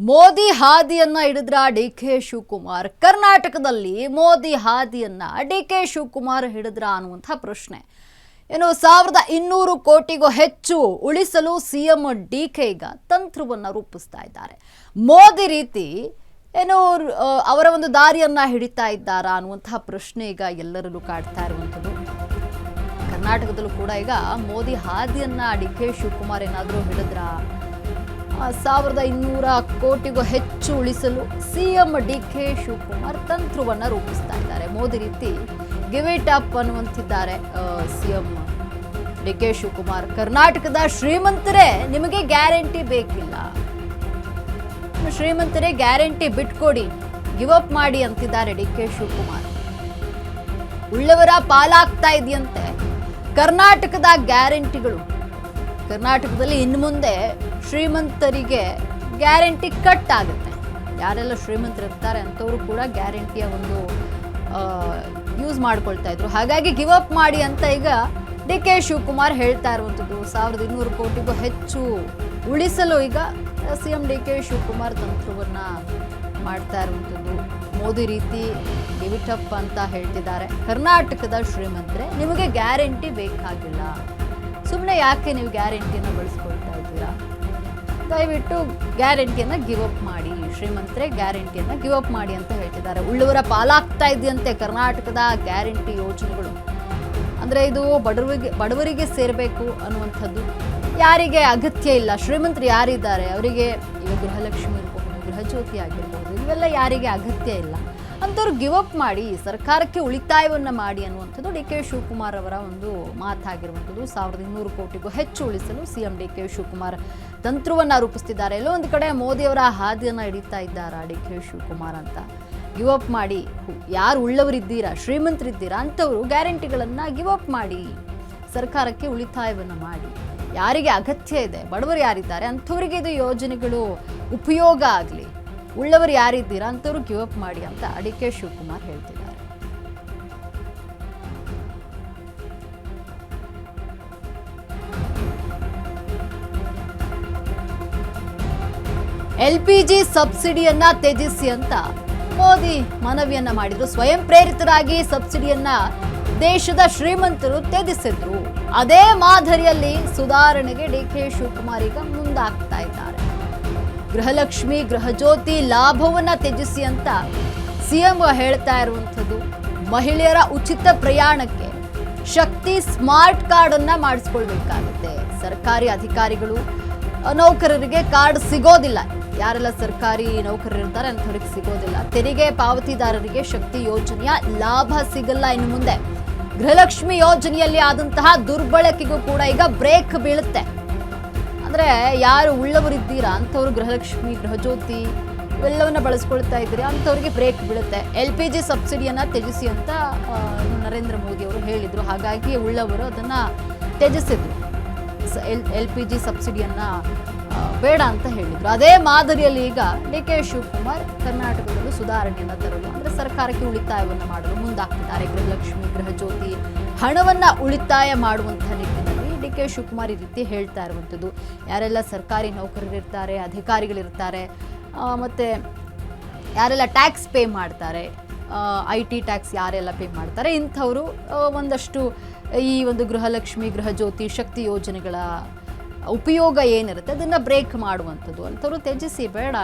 Modi ಹಾದಿಯನ್ನ ಹಿಡಿದ್ರ DK Shivakumar. ಕರ್ನಾಟಕದಲ್ಲಿ Modi ಹಾದಿಯನ್ನ DK Shivakumar ಹಿಡಿದ್ರ ಅನ್ನುವಂಥ ಪ್ರಶ್ನೆ. 1200 ಕೋಟಿಗೂ ಹೆಚ್ಚು ಉಳಿಸಲು ಸಿಎಂ ಡಿಕೆ ಈಗ ತಂತ್ರವನ್ನ ರೂಪಿಸ್ತಾ ಇದ್ದಾರೆ. ಮೋದಿ ರೀತಿ ಅವರ ಒಂದು ದಾರಿಯನ್ನ ಹಿಡಿತಾ ಇದ್ದಾರಾ ಅನ್ನುವಂತಹ ಪ್ರಶ್ನೆ ಈಗ ಎಲ್ಲರಲ್ಲೂ ಕಾಡ್ತಾ ಇರುವಂಥದ್ದು. ಕರ್ನಾಟಕದಲ್ಲೂ ಕೂಡ ಈಗ ಮೋದಿ ಹಾದಿಯನ್ನ ಡಿಕೆ ಶಿವಕುಮಾರ್ ಏನಾದರೂ ಹಿಡಿದ್ರ 1200 ಕೋಟಿಗೂ ಹೆಚ್ಚು ಉಳಿಸಲು ಸಿಎಂ ಡಿಕೆ ಶಿವಕುಮಾರ್ ತಂತ್ರವನ್ನ ರೂಪಿಸ್ತಾ ಇದ್ದಾರೆ. ಮೋದಿ ರೀತಿ ಗಿವ್ ಇಟ್ ಅಪ್ ಅನ್ನುವಂತಿದ್ದಾರೆ ಸಿಎಂ ಡಿಕೆ ಶಿವಕುಮಾರ್. ಕರ್ನಾಟಕದ ಶ್ರೀಮಂತರೇ ನಿಮಗೆ ಗ್ಯಾರಂಟಿ ಬೇಕಿಲ್ಲ, ಶ್ರೀಮಂತರೇ ಗ್ಯಾರಂಟಿ ಬಿಟ್ಕೊಡಿ, ಗಿವ್ ಅಪ್ ಮಾಡಿ ಅಂತಿದ್ದಾರೆ ಡಿಕೆ ಶಿವಕುಮಾರ್. ಉಳ್ಳವರ ಪಾಲಾಗ್ತಾ ಇದೆಯಂತೆ ಕರ್ನಾಟಕದ ಗ್ಯಾರಂಟಿಗಳು. ಕರ್ನಾಟಕದಲ್ಲಿ ಇನ್ನು ಮುಂದೆ ಶ್ರೀಮಂತರಿಗೆ ಗ್ಯಾರಂಟಿ ಕಟ್ ಆಗುತ್ತೆ. ಯಾರೆಲ್ಲ ಶ್ರೀಮಂತರು ಇರ್ತಾರೆ ಅಂಥವರು ಕೂಡ ಗ್ಯಾರಂಟಿಯ ಒಂದು ಯೂಸ್ ಮಾಡ್ಕೊಳ್ತಾ ಇದ್ರು. ಹಾಗಾಗಿ ಗಿವ್ ಅಪ್ ಮಾಡಿ ಅಂತ ಈಗ ಡಿ ಕೆ ಶಿವಕುಮಾರ್ ಹೇಳ್ತಾ ಇರುವಂಥದ್ದು. 1200 ಕೋಟಿಗೂ ಹೆಚ್ಚು ಉಳಿಸಲು ಈಗ ಸಿಎಂ ಡಿ ಕೆ ಶಿವಕುಮಾರ್ ತಂತ್ರವನ್ನ ಮಾಡ್ತಾ ಇರುವಂಥದ್ದು. ಮೋದಿ ರೀತಿ ಗಿವ್ ಇಟ್ ಅಪ್ ಅಂತ ಹೇಳ್ತಿದ್ದಾರೆ. ಕರ್ನಾಟಕದ ಶ್ರೀಮಂತರೇ ನಿಮಗೆ ಗ್ಯಾರಂಟಿ ಬೇಕಾಗಿಲ್ಲ, ಸುಮ್ಮನೆ ಯಾಕೆ ನೀವು ಗ್ಯಾರಂಟಿಯನ್ನು ಬಳಸ್ಕೊಳ್ತಾ ಇದ್ದೀರಾ, ದಯವಿಟ್ಟು ಗ್ಯಾರಂಟಿಯನ್ನು ಗಿವ್ ಅಪ್ ಮಾಡಿ, ಶ್ರೀಮಂತರೇ ಗ್ಯಾರಂಟಿಯನ್ನು ಗಿವ್ ಅಪ್ ಮಾಡಿ ಅಂತ ಹೇಳ್ತಿದ್ದಾರೆ. ಉಳ್ಳವರ ಪಾಲಾಗ್ತಾ ಇದೆಯಂತೆ ಕರ್ನಾಟಕದ ಗ್ಯಾರಂಟಿ ಯೋಜನೆಗಳು. ಅಂದರೆ ಇದು ಬಡವರಿಗೆ ಸೇರಬೇಕು ಅನ್ನುವಂಥದ್ದು. ಯಾರಿಗೆ ಅಗತ್ಯ ಇಲ್ಲ, ಶ್ರೀಮಂತರು ಯಾರಿದ್ದಾರೆ ಅವರಿಗೆ, ಈಗ ಗೃಹಲಕ್ಷ್ಮಿ ಇರಬಹುದು, ಗೃಹಜ್ಯೋತಿ ಆಗಿರ್ಬೋದು, ಇವೆಲ್ಲ ಯಾರಿಗೆ ಅಗತ್ಯ ಇಲ್ಲ ಅಂಥವ್ರು ಗಿವ್ ಅಪ್ ಮಾಡಿ, ಸರ್ಕಾರಕ್ಕೆ ಉಳಿತಾಯವನ್ನು ಮಾಡಿ ಅನ್ನುವಂಥದ್ದು ಡಿ ಕೆ ಶಿವಕುಮಾರ್ ಅವರ ಒಂದು ಮಾತಾಗಿರುವಂಥದ್ದು. 1200 ಕೋಟಿಗೂ ಹೆಚ್ಚು ಉಳಿಸಲು ಸಿಎಂ ಡಿ ಕೆ ಶಿವಕುಮಾರ್ ತಂತ್ರವನ್ನು ರೂಪಿಸ್ತಿದ್ದಾರೆ. ಎಲ್ಲೋ ಒಂದು ಕಡೆ ಮೋದಿಯವರ ಹಾದಿಯನ್ನು ಹಿಡಿತಾ ಇದ್ದಾರಾ ಡಿ ಕೆ ಶಿವಕುಮಾರ್ ಅಂತ. ಗಿವ್ ಅಪ್ ಮಾಡಿ, ಯಾರು ಉಳ್ಳವರಿದ್ದೀರಾ, ಶ್ರೀಮಂತರಿದ್ದೀರಾ ಅಂಥವರು ಗ್ಯಾರಂಟಿಗಳನ್ನು ಗಿವ್ ಅಪ್ ಮಾಡಿ, ಸರ್ಕಾರಕ್ಕೆ ಉಳಿತಾಯವನ್ನು ಮಾಡಿ, ಯಾರಿಗೆ ಅಗತ್ಯ ಇದೆ, ಬಡವರು ಯಾರಿದ್ದಾರೆ ಅಂಥವರಿಗೆ ಇದು ಯೋಜನೆಗಳು ಉಪಯೋಗ ಆಗಲಿ, ಉಳ್ಳವರು ಯಾರಿದ್ದೀರಾ ಅಂಥವ್ರು ಗಿವ್ ಅಪ್ ಮಾಡಿ ಅಂತ ಡಿ ಕೆ ಶಿವಕುಮಾರ್ ಹೇಳ್ತಿದ್ದಾರೆ. LPG ಸಬ್ಸಿಡಿಯನ್ನ ತ್ಯಜಿಸಿ ಅಂತ ಮೋದಿ ಮನವಿಯನ್ನ ಮಾಡಿದ್ರು. ಸ್ವಯಂ ಪ್ರೇರಿತರಾಗಿ ಸಬ್ಸಿಡಿಯನ್ನ ದೇಶದ ಶ್ರೀಮಂತರು ತ್ಯಜಿಸಿದ್ರು. ಅದೇ ಮಾದರಿಯಲ್ಲಿ ಸುಧಾರಣೆಗೆ ಡಿ ಕೆ ಶಿವಕುಮಾರ್ ಈಗ ಮುಂದಾಗ್ತಾ ಇದ್ದಾರೆ. ಗೃಹಲಕ್ಷ್ಮಿ, ಗೃಹಜ್ಯೋತಿ ಲಾಭವನ್ನ ತ್ಯಜಿಸಿ ಅಂತ ಸಿಎಂ ಹೇಳ್ತಾ ಇರುವಂಥದ್ದು. ಮಹಿಳೆಯರ ಉಚಿತ ಪ್ರಯಾಣಕ್ಕೆ ಶಕ್ತಿ ಸ್ಮಾರ್ಟ್ ಕಾರ್ಡ್ ಅನ್ನ ಮಾಡಿಸ್ಕೊಳ್ಬೇಕಾಗುತ್ತೆ. ಸರ್ಕಾರಿ ಅಧಿಕಾರಿಗಳು, ನೌಕರರಿಗೆ ಕಾರ್ಡ್ ಸಿಗೋದಿಲ್ಲ. ಯಾರೆಲ್ಲ ಸರ್ಕಾರಿ ನೌಕರರಿರ್ತಾರೆ ಅಂಥವ್ರಿಗೆ ಸಿಗೋದಿಲ್ಲ. ತೆರಿಗೆ ಪಾವತಿದಾರರಿಗೆ ಶಕ್ತಿ ಯೋಜನೆಯ ಲಾಭ ಸಿಗಲ್ಲ ಇನ್ನು ಮುಂದೆ. ಗೃಹಲಕ್ಷ್ಮಿ ಯೋಜನೆಯಲ್ಲಿ ಆದಂತಹ ದುರ್ಬಳಕೆಗೂ ಕೂಡ ಈಗ ಬ್ರೇಕ್ ಬೀಳುತ್ತೆ. ಅಂದರೆ ಯಾರು ಉಳ್ಳವರಿದ್ದೀರಾ ಅಂಥವ್ರು ಗೃಹಲಕ್ಷ್ಮಿ, ಗೃಹಜ್ಯೋತಿ ಇವೆಲ್ಲವನ್ನ ಬಳಸ್ಕೊಳ್ತಾ ಇದ್ದೀರಿ ಅಂಥವ್ರಿಗೆ ಬ್ರೇಕ್ ಬೀಳುತ್ತೆ. LPG ಸಬ್ಸಿಡಿಯನ್ನು ತ್ಯಜಿಸಿ ಅಂತ ನರೇಂದ್ರ ಮೋದಿ ಅವರು ಹೇಳಿದರು. ಹಾಗಾಗಿ ಉಳ್ಳವರು ಅದನ್ನು ತ್ಯಜಿಸಿದ್ರು. LPG ಸಬ್ಸಿಡಿಯನ್ನು ಬೇಡ ಅಂತ ಹೇಳಿದ್ರು. ಅದೇ ಮಾದರಿಯಲ್ಲಿ ಈಗ ಡಿ ಕೆ ಶಿವಕುಮಾರ್ ಕರ್ನಾಟಕದಲ್ಲೂ ಸುಧಾರಣೆಯನ್ನು ತರಲು, ಅಂದರೆ ಸರ್ಕಾರಕ್ಕೆ ಉಳಿತಾಯವನ್ನು ಮಾಡಲು ಮುಂದಾಗ್ತಿದ್ದಾರೆ. ಗೃಹಲಕ್ಷ್ಮಿ, ಗೃಹಜ್ಯೋತಿ ಹಣವನ್ನು ಉಳಿತಾಯ ಮಾಡುವಂಥ ನಿಟ್ಟಿನಲ್ಲಿ ಡಿ ಕೆ ಶಿವಕುಮಾರ್ ಈ ರೀತಿ ಹೇಳ್ತಾ ಇರುವಂಥದ್ದು. ಯಾರೆಲ್ಲ ಸರ್ಕಾರಿ ನೌಕರರಿರ್ತಾರೆ, ಅಧಿಕಾರಿಗಳಿರ್ತಾರೆ, ಮತ್ತು ಯಾರೆಲ್ಲ ಟ್ಯಾಕ್ಸ್ ಪೇ ಮಾಡ್ತಾರೆ, IT ಟ್ಯಾಕ್ಸ್ ಯಾರೆಲ್ಲ ಪೇ ಮಾಡ್ತಾರೆ, ಇಂಥವರು ಒಂದಷ್ಟು ಈ ಒಂದು ಗೃಹಲಕ್ಷ್ಮಿ, ಗೃಹಜ್ಯೋತಿ, ಶಕ್ತಿ ಯೋಜನೆಗಳ ಉಪಯೋಗ ಏನಿರುತ್ತೆ ಅದನ್ನು ಬ್ರೇಕ್ ಮಾಡುವಂಥದ್ದು. ಅಂಥವ್ರು ತ್ಯಜಿಸಿ, ಬೇಡ,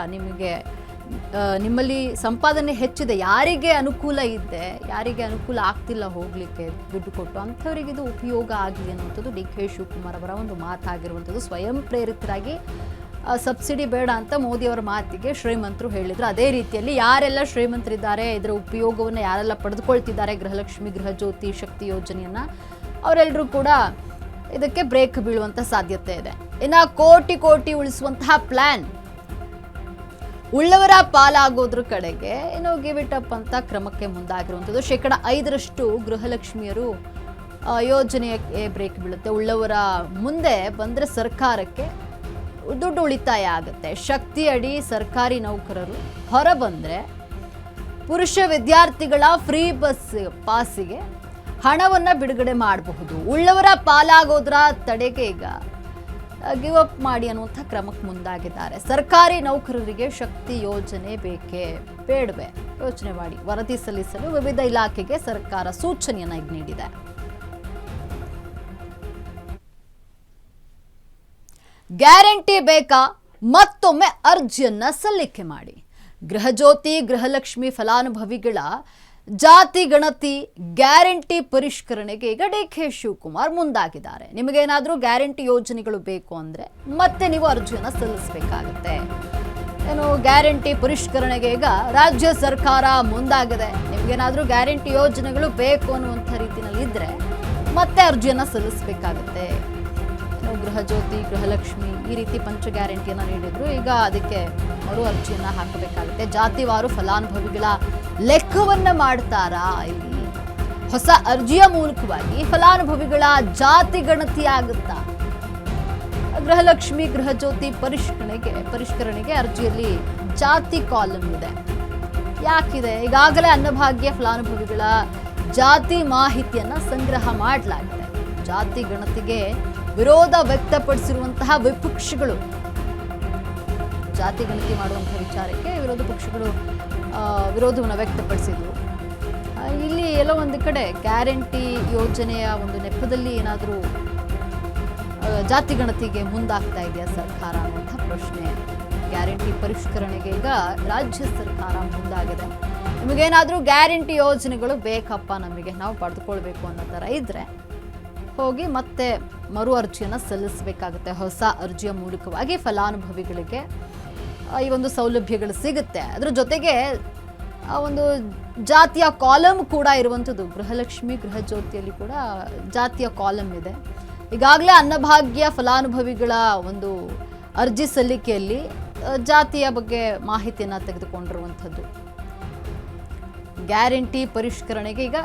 ನಿಮ್ಮಲ್ಲಿ ಸಂಪಾದನೆ ಹೆಚ್ಚಿದೆ, ಯಾರಿಗೆ ಅನುಕೂಲ ಇದೆ, ಯಾರಿಗೆ ಅನುಕೂಲ ಆಗ್ತಿಲ್ಲ ಹೋಗಲಿಕ್ಕೆ ದುಡ್ಡು ಕೊಟ್ಟು, ಅಂಥವರಿಗೆ ಇದು ಉಪಯೋಗ ಆಗಲಿ ಅನ್ನುವಂಥದ್ದು ಡಿ ಕೆ ಶಿವಕುಮಾರ್ ಅವರ ಒಂದು ಮಾತಾಗಿರುವಂಥದ್ದು. ಸ್ವಯಂ ಪ್ರೇರಿತರಾಗಿ ಸಬ್ಸಿಡಿ ಬೇಡ ಅಂತ ಮೋದಿಯವರ ಮಾತಿಗೆ ಶ್ರೀಮಂತರು ಹೇಳಿದರು. ಅದೇ ರೀತಿಯಲ್ಲಿ ಯಾರೆಲ್ಲ ಶ್ರೀಮಂತರಿದ್ದಾರೆ, ಇದರ ಉಪಯೋಗವನ್ನು ಯಾರೆಲ್ಲ ಪಡೆದುಕೊಳ್ತಿದ್ದಾರೆ, ಗೃಹಲಕ್ಷ್ಮಿ, ಗೃಹಜ್ಯೋತಿ, ಶಕ್ತಿ ಯೋಜನೆಯನ್ನು, ಅವರೆಲ್ಲರೂ ಕೂಡ ಇದಕ್ಕೆ ಬ್ರೇಕ್ ಬೀಳುವಂಥ ಸಾಧ್ಯತೆ ಇದೆ. ಇನ್ನು ಕೋಟಿ ಉಳಿಸುವಂತಹ ಪ್ಲಾನ್, ಉಳ್ಳವರ ಪಾಲಾಗೋದ್ರ ಕಡೆಗೆ ಗಿವ್ ಇಟ್ ಅಪ್ ಅಂತ ಕ್ರಮಕ್ಕೆ ಮುಂದಾಗಿರುವಂಥದ್ದು. 5% ಗೃಹಲಕ್ಷ್ಮಿಯರು ಯೋಜನೆಗೆ ಬ್ರೇಕ್ ಬೀಳುತ್ತೆ. ಉಳ್ಳವರ ಮುಂದೆ ಬಂದರೆ ಸರ್ಕಾರಕ್ಕೆ ದುಡ್ಡು ಉಳಿತಾಯ ಆಗುತ್ತೆ. ಶಕ್ತಿ ಅಡಿ ಸರ್ಕಾರಿ ನೌಕರರು ಹೊರ ಬಂದರೆ ಪುರುಷ ವಿದ್ಯಾರ್ಥಿಗಳ ಫ್ರೀ ಬಸ್ ಪಾಸಿಗೆ ಹಣವನ್ನು ಬಿಡುಗಡೆ ಮಾಡಬಹುದು. ಉಳ್ಳವರ ಪಾಲಾಗೋದ್ರ ತಡೆಗೆ ಈಗ ಗಿವ್ ಅಪ್ ಮಾಡಿ ಅನ್ನುವಂಥ ಕ್ರಮಕ್ಕೆ ಮುಂದಾಗಿದ್ದಾರೆ. ಸರ್ಕಾರಿ ನೌಕರರಿಗೆ ಶಕ್ತಿ ಯೋಜನೆ ಬೇಡವೇ ಯೋಚನೆ ಮಾಡಿ ವರದಿ ಸಲ್ಲಿಸಲು ವಿವಿಧ ಇಲಾಖೆಗೆ ಸರ್ಕಾರ ಸೂಚನೆಯನ್ನ ಈಗ ನೀಡಿದೆ. ಗ್ಯಾರಂಟಿ ಬೇಕಾ? ಮತ್ತೊಮ್ಮೆ ಅರ್ಜಿಯನ್ನ ಸಲ್ಲಿಕೆ ಮಾಡಿ. ಗೃಹಜ್ಯೋತಿ ಗೃಹಲಕ್ಷ್ಮಿ ಫಲಾನುಭವಿಗಳ ಜಾತಿ ಗಣತಿ ಗ್ಯಾರಂಟಿ ಪರಿಷ್ಕರಣೆಗೆ ಈಗ ಡಿ.ಕೆ. ಶಿವಕುಮಾರ್ ಮುಂದಾಗಿದ್ದಾರೆ. ನಿಮಗೇನಾದರೂ ಗ್ಯಾರಂಟಿ ಯೋಜನೆಗಳು ಬೇಕು ಅಂದರೆ ಮತ್ತೆ ನೀವು ಅರ್ಜಿಯನ್ನು ಸಲ್ಲಿಸಬೇಕಾಗುತ್ತೆ. ಏನು ಗ್ಯಾರಂಟಿ ಪರಿಷ್ಕರಣೆಗೆ ಈಗ ರಾಜ್ಯ ಸರ್ಕಾರ ಮುಂದಾಗಿದೆ. ನಿಮಗೇನಾದರೂ ಗ್ಯಾರಂಟಿ ಯೋಜನೆಗಳು ಬೇಕು ಅನ್ನುವಂಥ ರೀತಿಯಲ್ಲಿ ಇದ್ದರೆ ಮತ್ತೆ ಅರ್ಜಿಯನ್ನು ಸಲ್ಲಿಸಬೇಕಾಗುತ್ತೆ. ಗೃಹಜ್ಯೋತಿ ಗೃಹಲಕ್ಷ್ಮಿ ಈ ರೀತಿ ಪಂಚ ಗ್ಯಾರಂಟಿಯನ್ನು ನೀಡಿದ್ರು. ಈಗ ಅದಕ್ಕೆ ಮರು ಅರ್ಜಿಯನ್ನು ಹಾಕಬೇಕಾಗುತ್ತೆ. ಜಾತಿವಾರು ಫಲಾನುಭವಿಗಳ ಲೆಕ್ಕವನ್ನ ಮಾಡ್ತಾರಾ? ಇಲ್ಲಿ ಹೊಸ ಅರ್ಜಿಯ ಮೂಲಕವಾಗಿ ಫಲಾನುಭವಿಗಳ ಜಾತಿ ಗಣತಿ ಆಗುತ್ತಾ? ಗೃಹಲಕ್ಷ್ಮಿ ಗೃಹಜ್ಯೋತಿ ಪರಿಷ್ಕರಣೆಗೆ ಅರ್ಜಿಯಲ್ಲಿ ಜಾತಿ ಕಾಲಮ್ ಇದೆ. ಯಾಕಿದೆ? ಈಗಾಗಲೇ ಅನ್ನಭಾಗ್ಯ ಫಲಾನುಭವಿಗಳ ಜಾತಿ ಮಾಹಿತಿಯನ್ನ ಸಂಗ್ರಹ ಮಾಡಲಾಗಿದೆ. ಜಾತಿ ಗಣತಿಗೆ ವಿರೋಧ ವ್ಯಕ್ತಪಡಿಸಿರುವಂತಹ ವಿಪಕ್ಷಗಳು, ಜಾತಿ ಗಣತಿ ಮಾಡುವಂತಹ ವಿಚಾರಕ್ಕೆ ವಿರೋಧ ಪಕ್ಷಗಳು ವಿರೋಧವನ್ನು ವ್ಯಕ್ತಪಡಿಸಿದ್ರು. ಇಲ್ಲಿ ಎಲ್ಲೋ ಒಂದು ಕಡೆ ಗ್ಯಾರಂಟಿ ಯೋಜನೆಯ ಒಂದು ನೆಪದಲ್ಲಿ ಏನಾದರೂ ಜಾತಿ ಗಣತಿಗೆ ಮುಂದಾಗ್ತಾ ಇದೆಯಾ ಸರ್ಕಾರ ಅನ್ನುವಂಥ ಪ್ರಶ್ನೆ. ಗ್ಯಾರಂಟಿ ಪರಿಷ್ಕರಣೆಗೆ ಈಗ ರಾಜ್ಯ ಸರ್ಕಾರ ಮುಂದಾಗಿದೆ. ನಿಮಗೇನಾದರೂ ಗ್ಯಾರಂಟಿ ಯೋಜನೆಗಳು ಬೇಕಪ್ಪ, ನಮಗೆ ನಾವು ಪಡೆದುಕೊಳ್ಬೇಕು ಅನ್ನೋ ಥರ ಇದ್ದರೆ ಹೋಗಿ ಮತ್ತೆ ಮರು ಅರ್ಜಿಯನ್ನು ಸಲ್ಲಿಸಬೇಕಾಗುತ್ತೆ. ಹೊಸ ಅರ್ಜಿಯ ಮೂಲಕವಾಗಿ ಫಲಾನುಭವಿಗಳಿಗೆ ಈ ಒಂದು ಸೌಲಭ್ಯಗಳು ಸಿಗುತ್ತೆ. ಅದರ ಜೊತೆಗೆ ಒಂದು ಜಾತಿಯ ಕಾಲಮ್ ಕೂಡ ಇರುವಂಥದ್ದು. ಗೃಹಲಕ್ಷ್ಮಿ ಗೃಹಜ್ಯೋತಿಯಲ್ಲಿ ಕೂಡ ಜಾತಿಯ ಕಾಲಮ್ ಇದೆ. ಈಗಾಗಲೇ ಅನ್ನಭಾಗ್ಯ ಫಲಾನುಭವಿಗಳ ಒಂದು ಅರ್ಜಿ ಸಲ್ಲಿಕೆಯಲ್ಲಿ ಜಾತಿಯ ಬಗ್ಗೆ ಮಾಹಿತಿಯನ್ನು ತೆಗೆದುಕೊಂಡಿರುವಂಥದ್ದು. ಗ್ಯಾರಂಟಿ ಪರಿಷ್ಕರಣೆಗೆ ಈಗ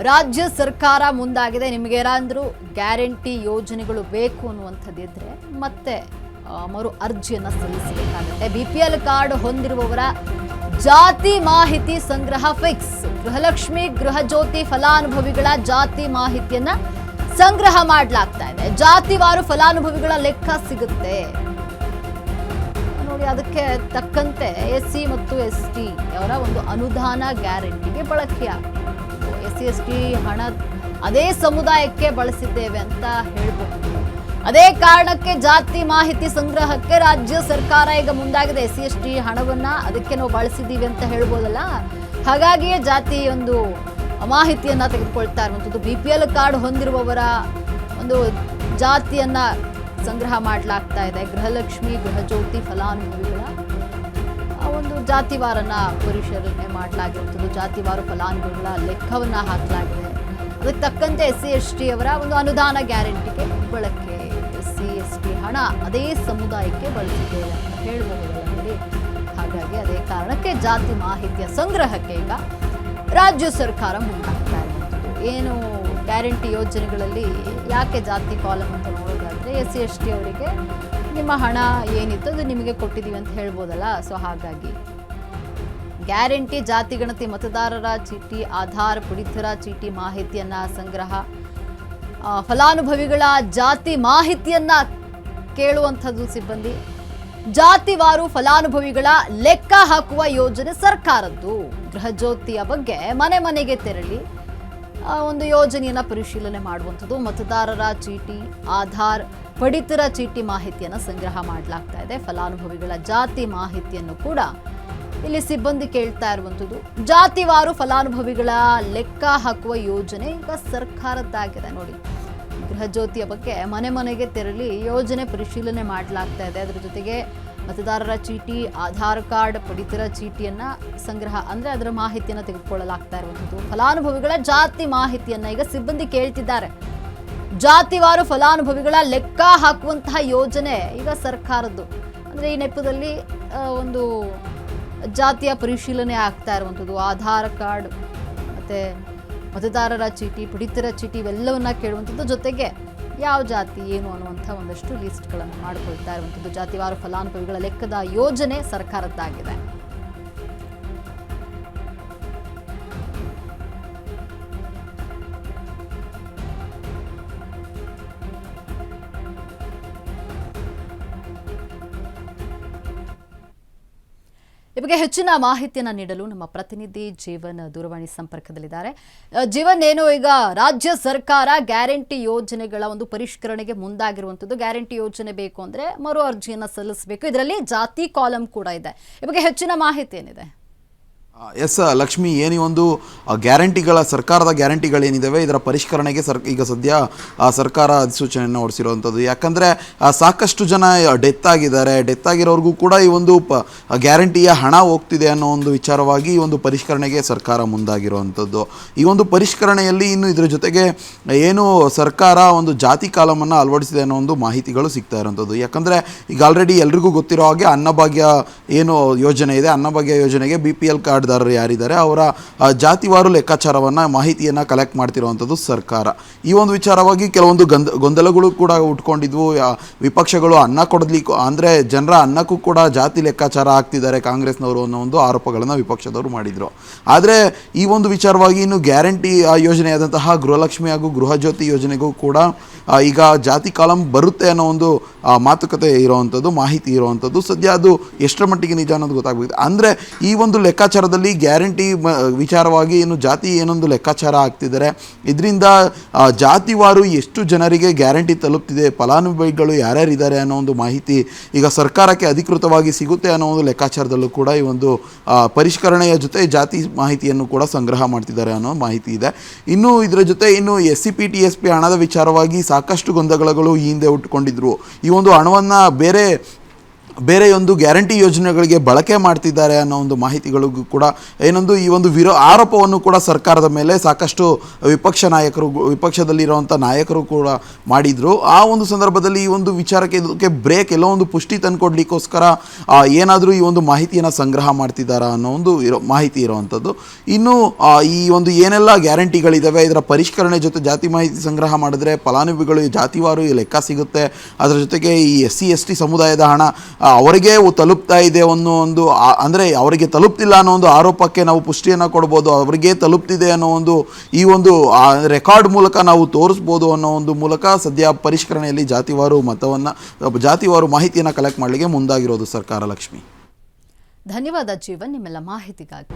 ರಾಜ್ಯ ಸರ್ಕಾರ ಮುಂದಾಗಿದೆ. ನಿಮಗೇನಾದರೂ ಗ್ಯಾರಂಟಿ ಯೋಜನೆಗಳು ಬೇಕು ಅನ್ನುವಂಥದ್ದಿದ್ರೆ ಮತ್ತೆ ಮರು ಅರ್ಜಿಯನ್ನು ಸಲ್ಲಿಸಬೇಕಾಗುತ್ತೆ. BPL ಕಾರ್ಡ್ ಹೊಂದಿರುವವರ ಜಾತಿ ಮಾಹಿತಿ ಸಂಗ್ರಹ ಫಿಕ್ಸ್. ಗೃಹಲಕ್ಷ್ಮಿ ಗೃಹಜ್ಯೋತಿ ಫಲಾನುಭವಿಗಳ ಜಾತಿ ಮಾಹಿತಿಯನ್ನ ಸಂಗ್ರಹ ಮಾಡಲಾಗ್ತಾ ಇದೆ. ಜಾತಿವಾರು ಫಲಾನುಭವಿಗಳ ಲೆಕ್ಕ ಸಿಗುತ್ತೆ ನೋಡಿ. ಅದಕ್ಕೆ ತಕ್ಕಂತೆ SC ಮತ್ತು ST ಅವರ ಒಂದು ಅನುದಾನ ಗ್ಯಾರಂಟಿಗೆ ಬಳಕೆಯಾಗುತ್ತೆ. SC/ST ಹಣ ಅದೇ ಸಮುದಾಯಕ್ಕೆ ಬಳಸಿದ್ದೇವೆ ಅಂತ ಹೇಳ್ಬಹುದು. ಅದೇ ಕಾರಣಕ್ಕೆ ಜಾತಿ ಮಾಹಿತಿ ಸಂಗ್ರಹಕ್ಕೆ ರಾಜ್ಯ ಸರ್ಕಾರ ಈಗ ಮುಂದಾಗಿದೆ. SC/ST ಹಣವನ್ನ ಅದಕ್ಕೆ ನಾವು ಬಳಸಿದ್ದೀವಿ ಅಂತ ಹೇಳ್ಬೋದಲ್ಲ. ಹಾಗಾಗಿಯೇ ಜಾತಿ ಒಂದು ಮಾಹಿತಿಯನ್ನ ತೆಗೆದುಕೊಳ್ತಾ ಇರುವಂಥದ್ದು. BPL ಕಾರ್ಡ್ ಹೊಂದಿರುವವರ ಒಂದು ಜಾತಿಯನ್ನ ಸಂಗ್ರಹ ಮಾಡಲಾಗ್ತಾ ಇದೆ. ಗೃಹಲಕ್ಷ್ಮಿ ಗೃಹಜ್ಯೋತಿ ಫಲಾನುಭವಿಗಳ ಒಂದು ಜಾತಿವಾರನ್ನ ಪರಿಶೀಲನೆ ಮಾಡಲಾಗಿರುವಂಥದ್ದು. ಜಾತಿವಾರು ಫಲಾನುಭವಿಗಳ ಲೆಕ್ಕವನ್ನ ಹಾಕಲಾಗಿದೆ. ಅದಕ್ಕೆ ತಕ್ಕಂತೆ SC/ST ಅವರ ಒಂದು ಅನುದಾನ ಗ್ಯಾರಂಟಿಗೆ ಬಳಕೆ. SC/ST ಹಣ ಅದೇ ಸಮುದಾಯಕ್ಕೆ ಬಳಸಿದ್ದೇವೆ ಅಂತ ಹೇಳಬಹುದಲ್ಲ ನೋಡಿ. ಹಾಗಾಗಿ ಅದೇ ಕಾರಣಕ್ಕೆ ಜಾತಿ ಮಾಹಿತಿಯ ಸಂಗ್ರಹಕ್ಕೆ ಈಗ ರಾಜ್ಯ ಸರ್ಕಾರ ಮುಂದಾಗ್ತಾ ಇರುವಂಥದ್ದು. ಏನು ಗ್ಯಾರಂಟಿ ಯೋಜನೆಗಳಲ್ಲಿ ಯಾಕೆ ಜಾತಿ ಕಾಲಮ್ ಅಂತ ನೋಡೋದಾದ್ರೆ SC/ST ಅವರಿಗೆ ನಿಮ್ಮ ಹಣ ಏನಿತ್ತು ಅದು ನಿಮಗೆ ಕೊಟ್ಟಿದ್ದೀವಿ ಅಂತ ಹೇಳ್ಬೋದಲ್ಲ. ಸೊ ಹಾಗಾಗಿ ಗ್ಯಾರಂಟಿ ಜಾತಿ ಗಣತಿ ಮತದಾರರ ಚೀಟಿ ಆಧಾರ್ ಪಡಿತರ ಚೀಟಿ ಮಾಹಿತಿಯನ್ನ ಸಂಗ್ರಹ, ಫಲಾನುಭವಿಗಳ ಜಾತಿ ಮಾಹಿತಿಯನ್ನ ಕೇಳುವಂಥದ್ದು ಸಿಬ್ಬಂದಿ, ಜಾತಿವಾರು ಫಲಾನುಭವಿಗಳ ಲೆಕ್ಕ ಹಾಕುವ ಯೋಜನೆ ಸರ್ಕಾರದ್ದು. ಗೃಹಜ್ಯೋತಿಯ ಬಗ್ಗೆ ಮನೆ ಮನೆಗೆ ತೆರಳಿ ಒಂದು ಯೋಜನೆಯನ್ನ ಪರಿಶೀಲನೆ ಮಾಡುವಂಥದ್ದು. ಮತದಾರರ ಚೀಟಿ ಆಧಾರ್ ಪಡಿತರ ಚೀಟಿ ಮಾಹಿತಿಯನ್ನು ಸಂಗ್ರಹ ಮಾಡಲಾಗ್ತಾ ಇದೆ. ಫಲಾನುಭವಿಗಳ ಜಾತಿ ಮಾಹಿತಿಯನ್ನು ಕೂಡ ಇಲ್ಲಿ ಸಿಬ್ಬಂದಿ ಕೇಳ್ತಾ ಇರುವಂಥದ್ದು. ಜಾತಿವಾರು ಫಲಾನುಭವಿಗಳ ಲೆಕ್ಕ ಹಾಕುವ ಯೋಜನೆ ಈಗ ಸರ್ಕಾರದ್ದಾಗಿದೆ ನೋಡಿ. ಗೃಹಜ್ಯೋತಿಯ ಬಗ್ಗೆ ಮನೆ ಮನೆಗೆ ತೆರಳಿ ಯೋಜನೆ ಪರಿಶೀಲನೆ ಮಾಡಲಾಗ್ತಾ ಇದೆ. ಅದರ ಜೊತೆಗೆ ಮತದಾರರ ಚೀಟಿ ಆಧಾರ್ ಕಾರ್ಡ್ ಪಡಿತರ ಚೀಟಿಯನ್ನ ಸಂಗ್ರಹ ಅಂದ್ರೆ ಅದರ ಮಾಹಿತಿಯನ್ನು ತೆಗೆದುಕೊಳ್ಳಲಾಗ್ತಾ ಇರುವಂಥದ್ದು. ಫಲಾನುಭವಿಗಳ ಜಾತಿ ಮಾಹಿತಿಯನ್ನ ಈಗ ಸಿಬ್ಬಂದಿ ಕೇಳ್ತಿದ್ದಾರೆ. ಜಾತಿವಾರು ಫಲಾನುಭವಿಗಳ ಲೆಕ್ಕ ಹಾಕುವಂತಹ ಯೋಜನೆ ಈಗ ಸರ್ಕಾರದ್ದು. ಅಂದ್ರೆ ಈ ನೆಪದಲ್ಲಿ ಒಂದು ಜಾತಿಯ ಪರಿಶೀಲನೆ ಆಗ್ತಾ ಇರುವಂಥದ್ದು. ಆಧಾರ್ ಕಾರ್ಡ್ ಮತ್ತೆ ಮತದಾರರ ಚೀಟಿ ಪಡಿತರ ಚೀಟಿ ಇವೆಲ್ಲವನ್ನ ಕೇಳುವಂಥದ್ದು. ಜೊತೆಗೆ ಯಾವ ಜಾತಿ ಏನು ಅನ್ನುವಂಥ ಒಂದಷ್ಟು ಲಿಸ್ಟ್ಗಳನ್ನು ಮಾಡಿಕೊಳ್ತಾ ಇರುವಂಥದ್ದು. ಜಾತಿವಾರು ಫಲಾನುಭವಿಗಳ ಲೆಕ್ಕದ ಯೋಜನೆ ಸರ್ಕಾರದ್ದಾಗಿದೆ. ಈ ಬಗ್ಗೆ ಹೆಚ್ಚಿನ ಮಾಹಿತಿಯನ್ನು ನೀಡಲು ನಮ್ಮ ಪ್ರತಿನಿಧಿ ಜೀವನ್ ದೂರವಾಣಿ ಸಂಪರ್ಕದಲ್ಲಿದ್ದಾರೆ. ಜೀವನ್, ಏನು ಈಗ ರಾಜ್ಯ ಸರ್ಕಾರ ಗ್ಯಾರಂಟಿ ಯೋಜನೆಗಳ ಒಂದು ಪರಿಷ್ಕರಣೆಗೆ ಮುಂದಾಗಿರುವಂಥದ್ದು. ಗ್ಯಾರಂಟಿ ಯೋಜನೆ ಬೇಕು ಅಂದರೆ ಮರು ಅರ್ಜಿಯನ್ನು ಸಲ್ಲಿಸಬೇಕು. ಇದರಲ್ಲಿ ಜಾತಿ ಕಾಲಮ್ ಕೂಡ ಇದೆ. ಈ ಬಗ್ಗೆ ಹೆಚ್ಚಿನ ಮಾಹಿತಿ ಏನಿದೆ? ಎಸ್ ಲಕ್ಷ್ಮಿ, ಏನು ಒಂದು ಗ್ಯಾರಂಟಿಗಳ ಸರ್ಕಾರದ ಗ್ಯಾರಂಟಿಗಳೇನಿದ್ದಾವೆ ಇದರ ಪರಿಷ್ಕರಣೆಗೆ ಈಗ ಸದ್ಯ ಸರ್ಕಾರ ಅಧಿಸೂಚನೆಯನ್ನು ಹೊರಡಿಸಿರುವಂಥದ್ದು. ಯಾಕಂದರೆ ಸಾಕಷ್ಟು ಜನ ಡೆತ್ ಆಗಿದ್ದಾರೆ. ಡೆತ್ ಆಗಿರೋರಿಗೂ ಕೂಡ ಈ ಒಂದು ಗ್ಯಾರಂಟಿಯ ಹಣ ಹೋಗ್ತಿದೆ ಅನ್ನೋ ಒಂದು ವಿಚಾರವಾಗಿ ಈ ಒಂದು ಪರಿಷ್ಕರಣೆಗೆ ಸರ್ಕಾರ ಮುಂದಾಗಿರುವಂಥದ್ದು. ಈ ಒಂದು ಪರಿಷ್ಕರಣೆಯಲ್ಲಿ ಇನ್ನು ಇದರ ಜೊತೆಗೆ ಏನು ಸರ್ಕಾರ ಒಂದು ಜಾತಿ ಕಾಲಮನ್ನು ಅಳವಡಿಸಿದೆ ಅನ್ನೋ ಒಂದು ಮಾಹಿತಿಗಳು ಸಿಗ್ತಾ ಇರುವಂಥದ್ದು. ಯಾಕಂದರೆ ಈಗ ಆಲ್ರೆಡಿ ಎಲ್ರಿಗೂ ಗೊತ್ತಿರೋ ಹಾಗೆ ಅನ್ನಭಾಗ್ಯ ಏನು ಯೋಜನೆ ಇದೆ, ಅನ್ನಭಾಗ್ಯ ಯೋಜನೆಗೆ BPL ಕಾರ್ಡ್ ಯಾರಿದ್ದಾರೆ ಅವರ ಜಾತಿವಾರು ಲೆಕ್ಕಾಚಾರವನ್ನು ಮಾಹಿತಿಯನ್ನು ಕಲೆಕ್ಟ್ ಮಾಡ್ತಿರುವಂಥದ್ದು ಸರ್ಕಾರ. ಈ ಒಂದು ವಿಚಾರವಾಗಿ ಕೆಲವೊಂದು ಗೊಂದಲಗಳು ಕೂಡ ಉಟ್ಕೊಂಡಿದ್ವು. ವಿಪಕ್ಷಗಳು ಅನ್ನ ಕೊಡಲಿಕ್ಕೂ ಅಂದರೆ ಜನರ ಅನ್ನಕ್ಕೂ ಕೂಡ ಜಾತಿ ಲೆಕ್ಕಾಚಾರ ಆಗ್ತಿದ್ದಾರೆ ಕಾಂಗ್ರೆಸ್ನವರು ಅನ್ನೋ ಒಂದು ಆರೋಪಗಳನ್ನು ವಿಪಕ್ಷದವರು ಮಾಡಿದರು. ಆದರೆ ಈ ಒಂದು ವಿಚಾರವಾಗಿ ಇನ್ನು ಗ್ಯಾರಂಟಿ ಯೋಜನೆಯಾದಂತಹ ಗೃಹಲಕ್ಷ್ಮಿ ಹಾಗೂ ಗೃಹಜ್ಯೋತಿ ಯೋಜನೆಗೂ ಕೂಡ ಈಗ ಜಾತಿ ಕಾಲಂ ಬರುತ್ತೆ ಅನ್ನೋ ಒಂದು ಮಾತುಕತೆ ಇರುವಂಥದ್ದು, ಮಾಹಿತಿ ಇರುವಂಥದ್ದು. ಸದ್ಯ ಅದು ಎಷ್ಟರ ಮಟ್ಟಿಗೆ ನಿಜ ಅನ್ನೋದು ಗೊತ್ತಾಗಬೇಕು. ಅಂದರೆ ಈ ಒಂದು ಲೆಕ್ಕಾಚಾರದಲ್ಲಿ ಗ್ಯಾರಂಟಿ ವಿಚಾರವಾಗಿ ಏನು ಜಾತಿ ಏನೊಂದು ಲೆಕ್ಕಾಚಾರ ಆಗ್ತಿದ್ದಾರೆ, ಇದರಿಂದ ಜಾತಿವಾರು ಎಷ್ಟು ಜನರಿಗೆ ಗ್ಯಾರಂಟಿ ತಲುಪ್ತಿದೆ, ಫಲಾನುಭವಿಗಳು ಯಾರ್ಯಾರಿದ್ದಾರೆ ಅನ್ನೋ ಒಂದು ಮಾಹಿತಿ ಈಗ ಸರ್ಕಾರಕ್ಕೆ ಅಧಿಕೃತವಾಗಿ ಸಿಗುತ್ತೆ ಅನ್ನೋ ಒಂದು ಲೆಕ್ಕಾಚಾರದಲ್ಲೂ ಕೂಡ ಈ ಒಂದು ಪರಿಷ್ಕರಣೆಯ ಜೊತೆ ಜಾತಿ ಮಾಹಿತಿಯನ್ನು ಕೂಡ ಸಂಗ್ರಹ ಮಾಡ್ತಿದ್ದಾರೆ ಅನ್ನೋ ಮಾಹಿತಿ ಇದೆ. ಇನ್ನು ಇದರ ಜೊತೆ ಇನ್ನು SCP TSP ಹಣದ ವಿಚಾರವಾಗಿ ಸಾಕಷ್ಟು ಗೊಂದಲಗಳು ಈ ಹಿಂದೆ ಹುಟ್ಟುಕೊಂಡಿದ್ರು. ಈ ಒಂದು ಹಣವನ್ನು ಬೇರೆ ಒಂದು ಗ್ಯಾರಂಟಿ ಯೋಜನೆಗಳಿಗೆ ಬಳಕೆ ಮಾಡ್ತಿದ್ದಾರೆ ಅನ್ನೋ ಒಂದು ಮಾಹಿತಿಗಳಿಗೂ ಕೂಡ ಏನೊಂದು ಈ ಒಂದು ಆರೋಪವನ್ನು ಕೂಡ ಸರ್ಕಾರದ ಮೇಲೆ ಸಾಕಷ್ಟು ವಿಪಕ್ಷದಲ್ಲಿರುವಂಥ ನಾಯಕರು ಕೂಡ ಮಾಡಿದರು. ಆ ಒಂದು ಸಂದರ್ಭದಲ್ಲಿ ಈ ಒಂದು ವಿಚಾರಕ್ಕೆ ಇದಕ್ಕೆ ಬ್ರೇಕ್ ಎಲ್ಲೋ ಒಂದು ಪುಷ್ಟಿ ತಂದುಕೊಡ್ಲಿಕ್ಕೋಸ್ಕರ ಏನಾದರೂ ಈ ಒಂದು ಮಾಹಿತಿಯನ್ನು ಸಂಗ್ರಹ ಮಾಡ್ತಿದ್ದಾರಾ ಅನ್ನೋ ಒಂದು ಮಾಹಿತಿ ಇರುವಂಥದ್ದು. ಇನ್ನು ಈ ಒಂದು ಏನೆಲ್ಲ ಗ್ಯಾರಂಟಿಗಳಿದ್ದಾವೆ ಇದರ ಪರಿಷ್ಕರಣೆ ಜೊತೆ ಜಾತಿ ಮಾಹಿತಿ ಸಂಗ್ರಹ ಮಾಡಿದ್ರೆ ಫಲಾನುಭವಿಗಳು ಜಾತಿವಾರು ಲೆಕ್ಕ ಸಿಗುತ್ತೆ. ಅದರ ಜೊತೆಗೆ ಈ SC ST ಸಮುದಾಯದ ಹಣ ಅವರಿಗೆ ತಲುಪ್ತಾ ಇದೆ ಅನ್ನೋ ಒಂದು ಅಂದರೆ ಅವರಿಗೆ ತಲುಪ್ತಿಲ್ಲ ಅನ್ನೋ ಒಂದು ಆರೋಪಕ್ಕೆ ನಾವು ಪುಷ್ಟಿಯನ್ನು ಕೊಡ್ಬೋದು. ಅವರಿಗೆ ತಲುಪ್ತಿದೆ ಅನ್ನೋ ಒಂದು ಈ ಒಂದು ರೆಕಾರ್ಡ್ ಮೂಲಕ ನಾವು ತೋರಿಸ್ಬೋದು ಅನ್ನೋ ಒಂದು ಮೂಲಕ ಸದ್ಯ ಪರಿಷ್ಕರಣೆಯಲ್ಲಿ ಜಾತಿವಾರು ಮಾಹಿತಿಯನ್ನು ಕಲೆಕ್ಟ್ ಮಾಡಲಿಕ್ಕೆ ಮುಂದಾಗಿರೋದು ಸರ್ಕಾರ. ಲಕ್ಷ್ಮಿ, ಧನ್ಯವಾದ ಜೀವನ್ ನಿಮ್ಮೆಲ್ಲ ಮಾಹಿತಿಗಾಗಿ.